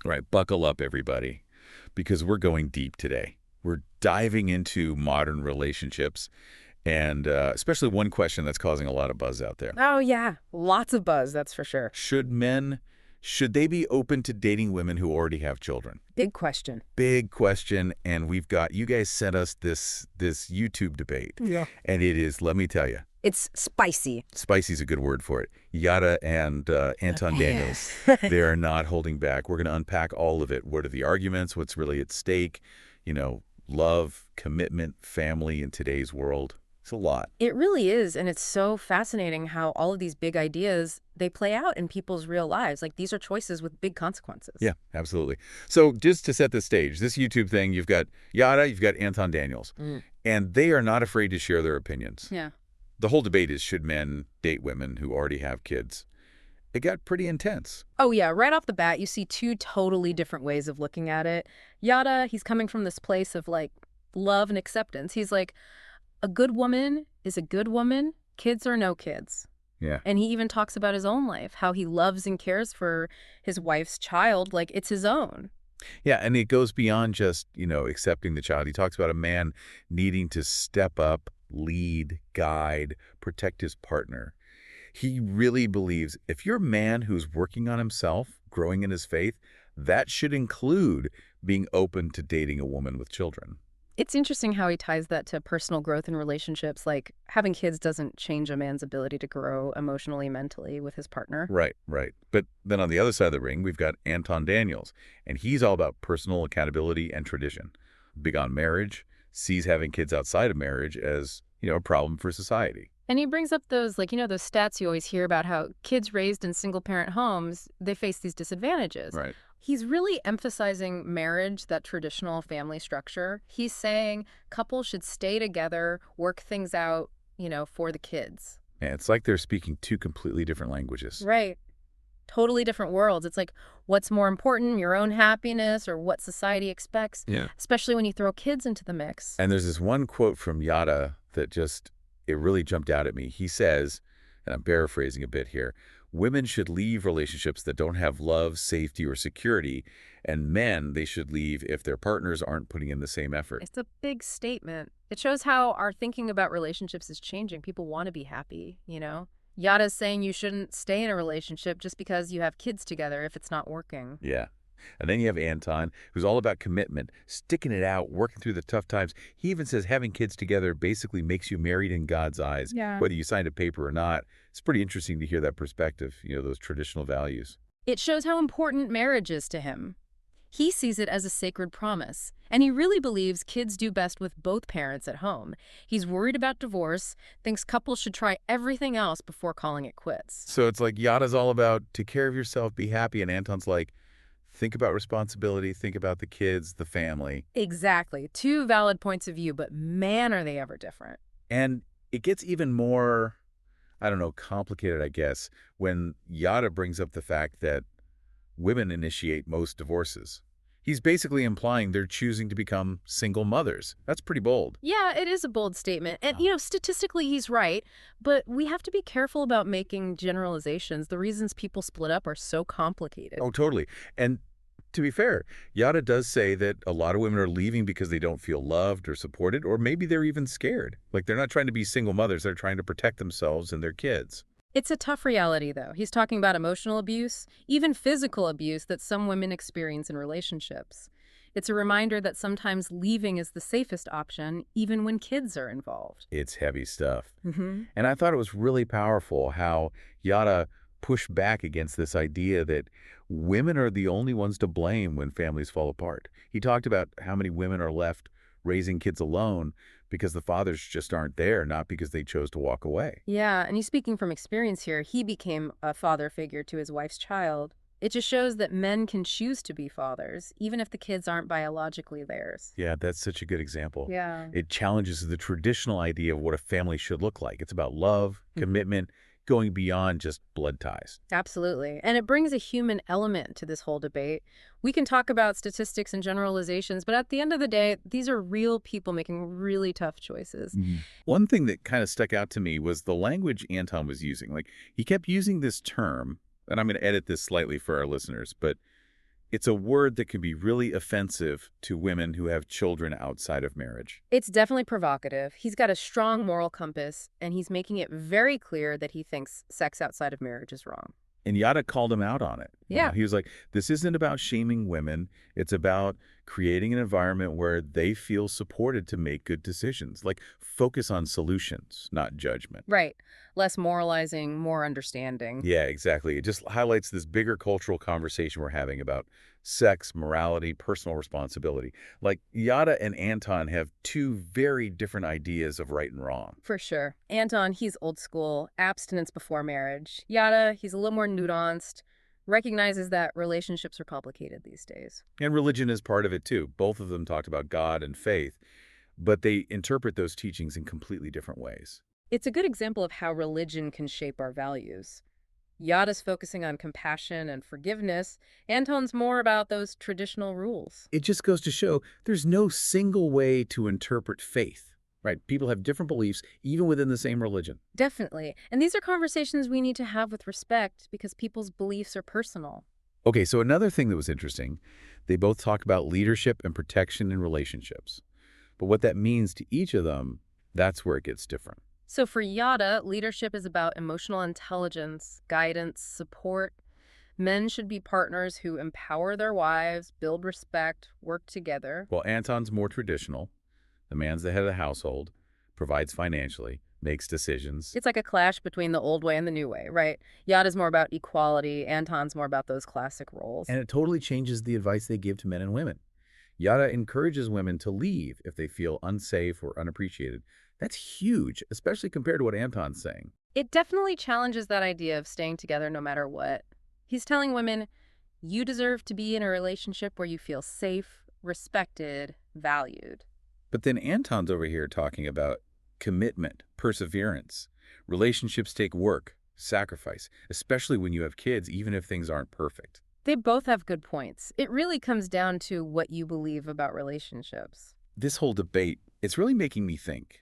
Right, buckle up, everybody, because we're going deep today. We're diving into modern relationships, and especially one question that's causing a lot of buzz out there. Oh, yeah. Lots of buzz, that's for sure. Should they be open to dating women who already have children? Big question. Big question, and you guys sent us this YouTube debate. Yeah. And it is, let me tell you, It's spicy. spicy's a good word for it. Yada and Anton Daniels, they are not holding back. We're going to unpack all of it. What are the arguments? What's really at stake? Love, commitment, family in today's world. It's a lot. It really is, and it's so fascinating how all of these big ideas, they play out in people's real lives. Like, these are choices with big consequences. Yeah, absolutely. So just to set the stage, this YouTube thing, you've got Yada, you've got Anton Daniels, and they are not afraid to share their opinions. Yeah. The whole debate is, should men date women who already have kids? It got pretty intense. Oh, yeah. Right off the bat, you see two totally different ways of looking at it. Yada, he's coming from this place of, like, love and acceptance. He's like, a good woman is a good woman, kids or no kids. Yeah. And he even talks about his own life, how he loves and cares for his wife's child like it's his own. Yeah, and it goes beyond just, accepting the child. He talks about a man needing to step up, lead, guide, protect his partner. He really believes if you're a man who's working on himself, growing in his faith, that should include being open to dating a woman with children. It's interesting how he ties that to personal growth in relationships. Like, having kids doesn't change a man's ability to grow emotionally, mentally with his partner. Right, right. But then on the other side of the ring, we've got Anton Daniels, and he's all about personal accountability and tradition. Big on marriage, sees having kids outside of marriage as, a problem for society. And he brings up those, like, those stats you always hear about how kids raised in single-parent homes, they face these disadvantages. Right. He's really emphasizing marriage, that traditional family structure. He's saying couples should stay together, work things out, for the kids. And it's like they're speaking two completely different languages. Right. Totally different worlds. It's like, what's more important, your own happiness or what society expects? Yeah. Especially when you throw kids into the mix. And there's this one quote from Yada that it really jumped out at me. He says, and I'm paraphrasing a bit here, women should leave relationships that don't have love, safety, or security, and men, they should leave if their partners aren't putting in the same effort. It's a big statement. It shows how our thinking about relationships is changing. People want to be happy, Yada's saying you shouldn't stay in a relationship just because you have kids together if it's not working. Yeah. And then you have Anton, who's all about commitment, sticking it out, working through the tough times. He even says having kids together basically makes you married in God's eyes, Yeah. whether you signed a paper or not. It's pretty interesting to hear that perspective, those traditional values. It shows how important marriage is to him. He sees it as a sacred promise, and he really believes kids do best with both parents at home. He's worried about divorce, thinks couples should try everything else before calling it quits. So it's like Yada's all about take care of yourself, be happy, and Anton's like, think about responsibility, think about the kids, the family. Exactly. Two valid points of view, but man, are they ever different. And it gets even more, I don't know, complicated, I guess, when Yada brings up the fact that women initiate most divorces. He's basically implying they're choosing to become single mothers. That's pretty bold. Yeah, it is a bold statement. And, statistically, he's right. But we have to be careful about making generalizations. The reasons people split up are so complicated. Oh, totally. And to be fair, Yada does say that a lot of women are leaving because they don't feel loved or supported, or maybe they're even scared. Like, they're not trying to be single mothers. They're trying to protect themselves and their kids. It's a tough reality, though. He's talking about emotional abuse, even physical abuse that some women experience in relationships. It's a reminder that sometimes leaving is the safest option, even when kids are involved. It's heavy stuff. Mm-hmm. And I thought it was really powerful how Yada pushed back against this idea that women are the only ones to blame when families fall apart. He talked about how many women are left raising kids alone because the fathers just aren't there, not because they chose to walk away. Yeah, and he's speaking from experience here. He became a father figure to his wife's child. It just shows that men can choose to be fathers, even if the kids aren't biologically theirs. Yeah, that's such a good example. Yeah. It challenges the traditional idea of what a family should look like. It's about love, commitment, going beyond just blood ties. Absolutely. And it brings a human element to this whole debate. We can talk about statistics and generalizations, but at the end of the day, these are real people making really tough choices. One thing that kind of stuck out to me was the language Anton was using. Like, he kept using this term, and I'm going to edit this slightly for our listeners, but It's a word that can be really offensive to women who have children outside of marriage. It's definitely provocative. He's got a strong moral compass, and he's making it very clear that he thinks sex outside of marriage is wrong. And Yada called him out on it. Yeah, He was like, this isn't about shaming women. It's about creating an environment where they feel supported to make good decisions. Like, focus on solutions, not judgment. right. Less moralizing, more understanding. Yeah, exactly. It just highlights this bigger cultural conversation we're having about sex, morality, personal responsibility. Like, Yada and Anton have two very different ideas of right and wrong. For sure. Anton, he's old school, abstinence before marriage. Yada, he's a little more nuanced, recognizes that relationships are complicated these days. And religion is part of it, too. Both of them talked about God and faith, but they interpret those teachings in completely different ways. It's a good example of how religion can shape our values. Yada's focusing on compassion and forgiveness. Anton's more about those traditional rules. It just goes to show there's no single way to interpret faith, right? People have different beliefs, even within the same religion. Definitely. And these are conversations we need to have with respect because people's beliefs are personal. Okay, so another thing that was interesting, they both talk about leadership and protection in relationships. But what that means to each of them, that's where it gets different. So for Yada, leadership is about emotional intelligence, guidance, support. Men should be partners who empower their wives, build respect, work together. While Anton's more traditional, the man's the head of the household, provides financially, makes decisions. It's like a clash between the old way and the new way, right? Yada's more about equality, Anton's more about those classic roles. And it totally changes the advice they give to men and women. Yada encourages women to leave if they feel unsafe or unappreciated. That's huge, especially compared to what Anton's saying. It definitely challenges that idea of staying together no matter what. He's telling women, you deserve to be in a relationship where you feel safe, respected, valued. But then Anton's over here talking about commitment, perseverance. Relationships take work, sacrifice, especially when you have kids, even if things aren't perfect. They both have good points. It really comes down to what you believe about relationships. This whole debate, it's really making me think.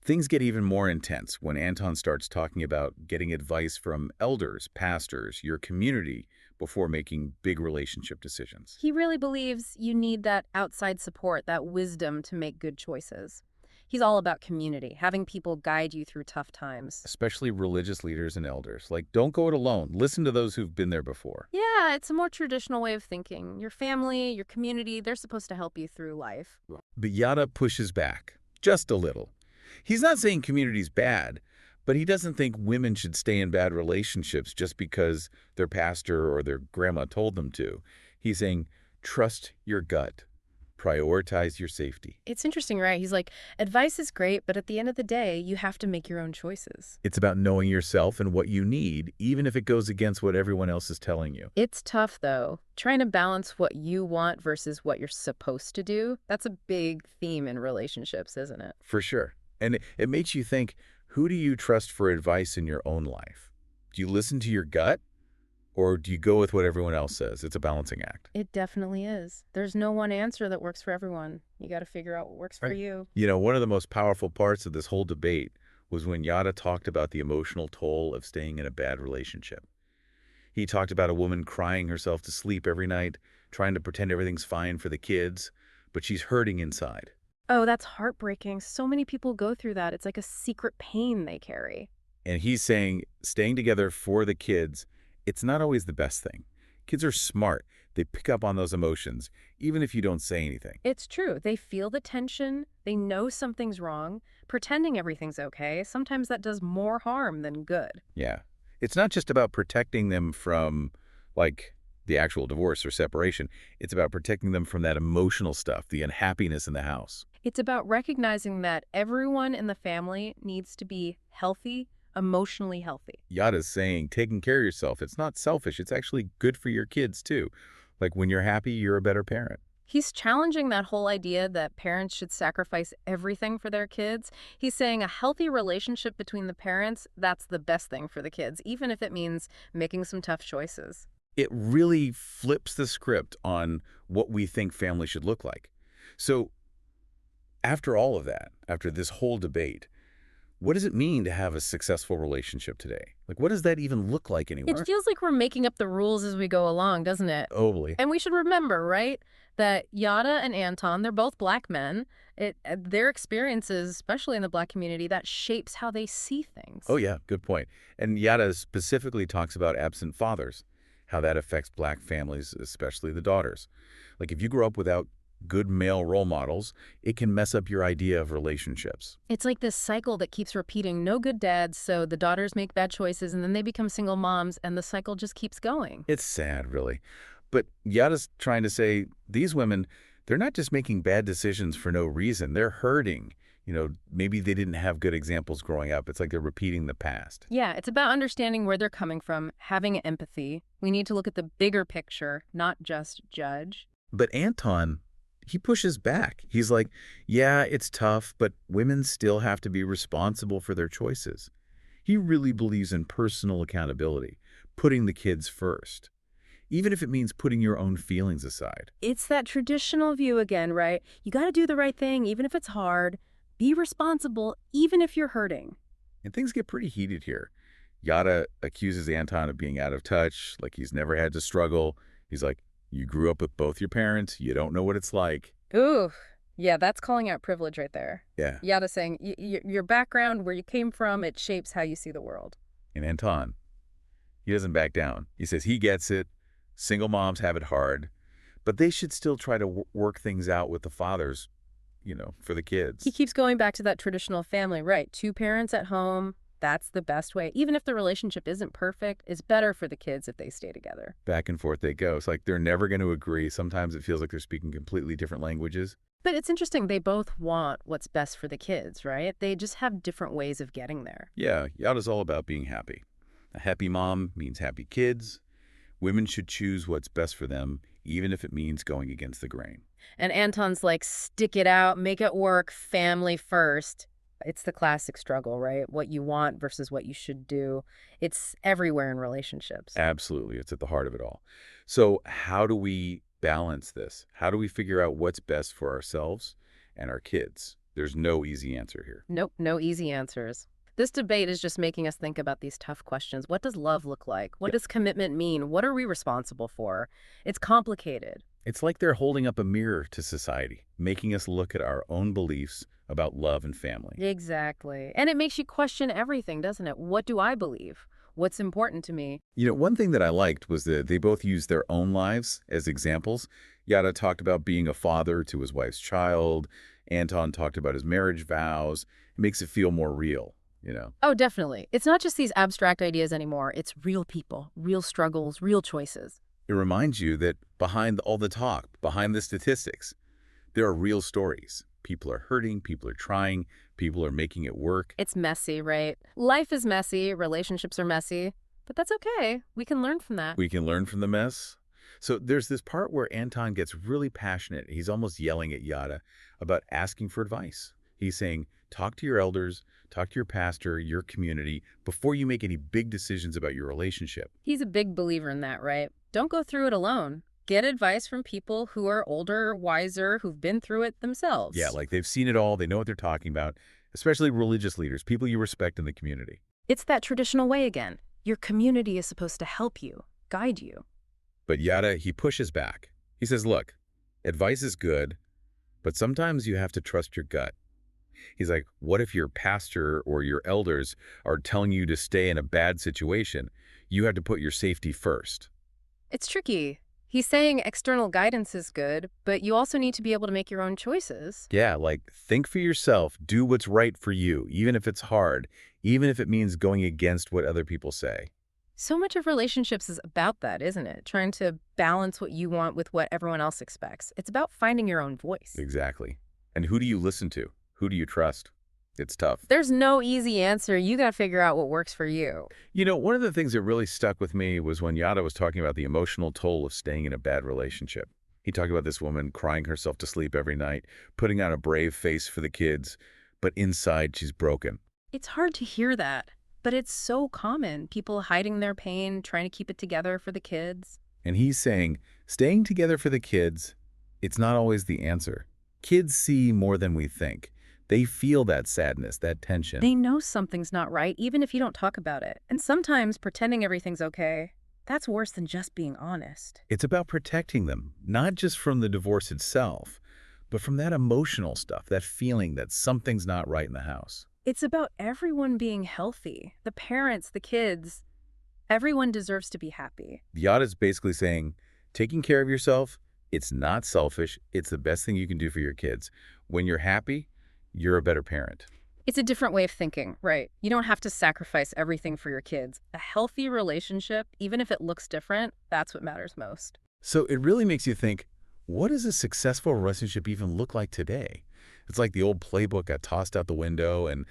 Things get even more intense when Anton starts talking about getting advice from elders, pastors, your community before making big relationship decisions. He really believes you need that outside support, that wisdom to make good choices. He's all about community, having people guide you through tough times. Especially religious leaders and elders. Like, don't go it alone. Listen to those who've been there before. Yeah, it's a more traditional way of thinking. Your family, your community, they're supposed to help you through life. But Yada pushes back, just a little. He's not saying community's bad, but he doesn't think women should stay in bad relationships just because their pastor or their grandma told them to. He's saying, trust your gut. Prioritize your safety. It's interesting, right? He's like, advice is great, but at the end of the day, you have to make your own choices. It's about knowing yourself and what you need, even if it goes against what everyone else is telling you. It's tough, though. Trying to balance what you want versus what you're supposed to do, that's a big theme in relationships, isn't it? For sure. And it makes you think, who do you trust for advice in your own life? Do you listen to your gut? Or do you go with what everyone else says? It's a balancing act. It definitely is. There's no one answer that works for everyone. You got to figure out what works for you. You know, one of the most powerful parts of this whole debate was when Yada talked about the emotional toll of staying in a bad relationship. He talked about a woman crying herself to sleep every night, trying to pretend everything's fine for the kids, but she's hurting inside. Oh, that's heartbreaking. So many people go through that. It's like a secret pain they carry. And he's saying staying together for the kids, it's not always the best thing. Kids are smart. They pick up on those emotions, even if you don't say anything. It's true. They feel the tension. They know something's wrong. Pretending everything's okay, sometimes that does more harm than good. Yeah. It's not just about protecting them from, like, the actual divorce or separation. It's about protecting them from that emotional stuff, the unhappiness in the house. It's about recognizing that everyone in the family needs to be healthy, emotionally healthy. Yada's saying taking care of yourself, it's not selfish. It's actually good for your kids, too. Like, when you're happy, you're a better parent. He's challenging that whole idea that parents should sacrifice everything for their kids. He's saying a healthy relationship between the parents, that's the best thing for the kids, even if it means making some tough choices. It really flips the script on what we think family should look like. So after all of that, after this whole debate, What does it mean to have a successful relationship today? Like, what does that even look like It anymore? feels like we're making up the rules as we go along, doesn't it? Overly. And we should remember, right, that Yada and Anton, they're both black men. Their experiences, especially in the black community, that shapes how they see Oh, things. yeah, good point. And Yada specifically talks about absent fathers, how that affects black families, especially the daughters. Like, if you grow up without good male role models, it can mess up your idea of relationships. It's like this cycle that keeps repeating. No good dads, so the daughters make bad choices, and then they become single moms, and the cycle just keeps going. It's sad, really. But Yada's trying to say these women, they're not just making bad decisions for no reason. They're hurting. Maybe they didn't have good examples growing up. It's like they're repeating the past. Yeah, it's about understanding where they're coming from, having empathy. We need to look at the bigger picture, not just judge. But Anton, he pushes back. He's like, yeah, it's tough, but women still have to be responsible for their choices. He really believes in personal accountability, putting the kids first, even if it means putting your own feelings aside. It's that traditional view again, right? You got to do the right thing, even if it's hard. Be responsible, even if you're hurting. And things get pretty heated here. Yada accuses Anton of being out of touch, like he's never had to struggle. He's like, you grew up with both your parents. You don't know what it's like. Ooh, yeah, that's calling out privilege right there. Yeah. Yada saying, your background, where you came from, it shapes how you see the world. And Anton, he doesn't back down. He says he gets it. Single moms have it hard, but they should still try to work things out with the fathers, for the He kids. keeps going back to that traditional family, right? Two parents at home, that's the best way. Even if the relationship isn't perfect, it's better for the kids if they stay together. Back and forth they go. It's like they're never going to agree. Sometimes it feels like they're speaking completely different languages. But it's interesting, they both want what's best for the kids, right? They just have different ways of getting there. Yeah, Yada's all about being happy. A happy mom means happy kids. Women should choose what's best for them, even if it means going against the grain. And Anton's like, stick it out, make it work, family first. It's the classic struggle, right? What you want versus what you should do. It's everywhere in relationships. Absolutely. It's at the heart of it all. So how do we balance this? How do we figure out what's best for ourselves and our kids? There's no easy answer here. Nope, no easy answers. This debate is just making us think about these tough questions. What does love look like? What does commitment mean? What are we responsible for? It's complicated. It's like they're holding up a mirror to society, making us look at our own beliefs about love and family. Exactly. And it makes you question everything, doesn't it? What do I believe? What's important to me? One thing that I liked was that they both used their own lives as examples. Yada talked about being a father to his wife's child. Anton talked about his marriage vows. It makes it feel more real. Oh, definitely. It's not just these abstract ideas anymore. It's real people, real struggles, real choices. It reminds you that behind all the talk, behind the statistics, there are real stories. People are hurting, people are trying, people are making it work. It's messy, right? Life is messy, relationships are messy, but that's okay. We can learn from that. We can learn from the mess. So there's this part where Anton gets really passionate. He's almost yelling at Yada about asking for advice. He's saying, talk to your elders, talk to your pastor, your community, before you make any big decisions about your relationship. He's a big believer in that, right? Don't go through it alone. Get advice from people who are older, wiser, who've been through it themselves. Yeah, like they've seen it all. They know what they're talking about, especially religious leaders, people you respect in the community. It's that traditional way again. Your community is supposed to help you, guide you. But Yada, he pushes back. He says, look, advice is good, but sometimes you have to trust your gut. He's like, what if your pastor or your elders are telling you to stay in a bad situation? You have to put your safety first. It's tricky. He's saying external guidance is good, but you also need to be able to make your own choices. Yeah, like think for yourself, do what's right for you, even if it's hard, even if it means going against what other people say. So much of relationships is about that, isn't it? Trying to balance what you want with what everyone else expects. It's about finding your own voice. Exactly. And who do you listen to? Who do you trust? It's tough. There's no easy answer. You got to figure out what works for you. One of the things that really stuck with me was when Yada was talking about the emotional toll of staying in a bad relationship. He talked about this woman crying herself to sleep every night, putting on a brave face for the kids, but inside she's broken. It's hard to hear that, but it's so common. People hiding their pain, trying to keep it together for the kids. And he's saying, staying together for the kids, it's not always the answer. Kids see more than we think. They feel that sadness, that tension. They know something's not right, even if you don't talk about it. And sometimes pretending everything's okay, that's worse than just being honest. It's about protecting them, not just from the divorce itself, but from that emotional stuff, that feeling that something's not right in the house. It's about everyone being healthy. The parents, the kids, everyone deserves to be happy. Yada's basically saying, taking care of yourself, it's not selfish. It's the best thing you can do for your kids. When you're happy, you're a better parent. It's a different way of thinking, right? You don't have to sacrifice everything for your kids. A healthy relationship, even if it looks different, that's what matters most. So it really makes you think, what does a successful relationship even look like today? It's like the old playbook got tossed out the window, and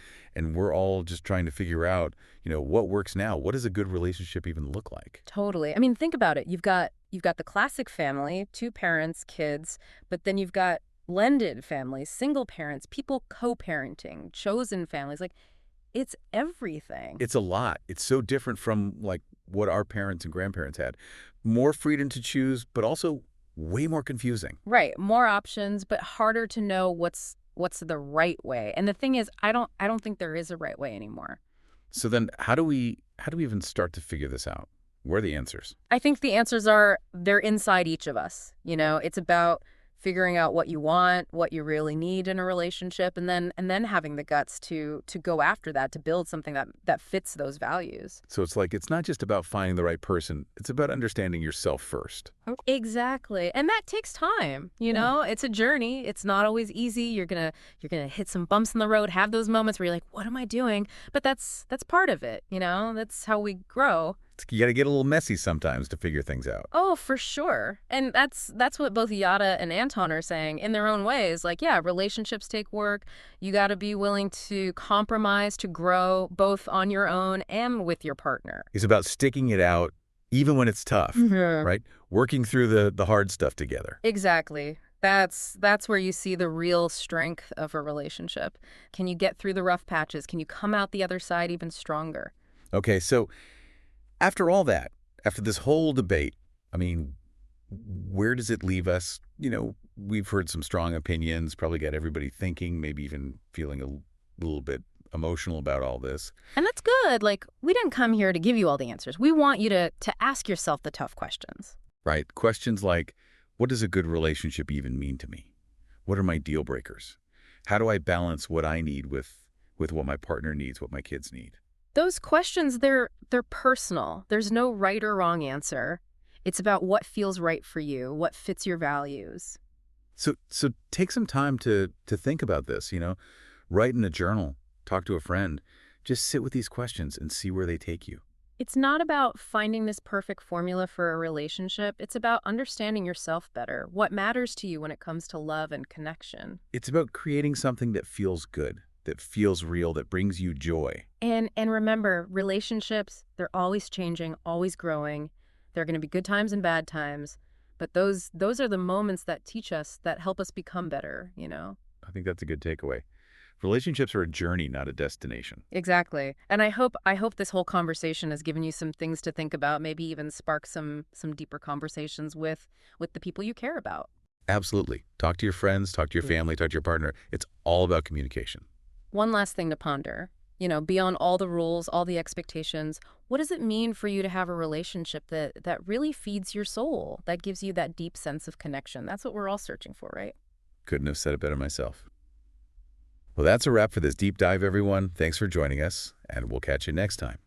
we're all just trying to figure out, what works now. What does a good relationship even look like? Totally. I mean, think about it. You've got the classic family, two parents, kids, but then you've got blended families, single parents, people co-parenting, chosen families. Like, it's everything. It's a lot. It's so different from like what our parents and grandparents had. More freedom to choose, but also way more confusing. Right. More options, but harder to know what's the right way. And the thing is, I don't think there is a right way anymore. So then how do we even start to figure this out? Where are the answers? I think the answers they're inside each of us. It's about figuring out what you want, what you really need in a relationship, and then having the guts to go after that, to build something that fits those values. So it's like it's not just about finding the right person. It's about understanding yourself first. Exactly. And that takes time, you know? It's a journey. It's not always easy. You're going to hit some bumps in the road, have those moments where you're like, "What am I doing?" But that's part of it, That's how we grow. You got to get a little messy sometimes to figure things out. Oh, for sure. And that's what both Yada and Anton are saying in their own ways. Like, yeah, relationships take work. You got to be willing to compromise, to grow, both on your own and with your partner. It's about sticking it out even when it's tough, right? Working through the hard stuff together. Exactly. That's where you see the real strength of a relationship. Can you get through the rough patches? Can you come out the other side even stronger? Okay, so after all that, after this whole debate, I mean, where does it leave us? We've heard some strong opinions, probably got everybody thinking, maybe even feeling a little bit emotional about all this. And that's good. Like, we didn't come here to give you all the answers. We want you to ask yourself the tough questions. Right? Questions like, what does a good relationship even mean to me? What are my deal breakers? How do I balance what I need with what my partner needs, what my kids need? Those questions, they're personal. There's no right or wrong answer. It's about what feels right for you, what fits your values. So take some time to think about this, Write in a journal, talk to a friend. Just sit with these questions and see where they take you. It's not about finding this perfect formula for a relationship. It's about understanding yourself better, what matters to you when it comes to love and connection. It's about creating something that feels good, that feels real, that brings you joy. And remember, relationships, they're always changing, always growing. There are going to be good times and bad times, but those are the moments that teach us, that help us become better, I think that's a good takeaway. Relationships are a journey, not a destination. Exactly. And I hope this whole conversation has given you some things to think about, maybe even spark some deeper conversations with the people you care about. Absolutely. Talk to your friends, talk to your family, talk to your partner. It's all about communication. One last thing to ponder, beyond all the rules, all the expectations, what does it mean for you to have a relationship that really feeds your soul, that gives you that deep sense of connection? That's what we're all searching for, right? Couldn't have said it better myself. Well, that's a wrap for this deep dive, everyone. Thanks for joining us, and we'll catch you next time.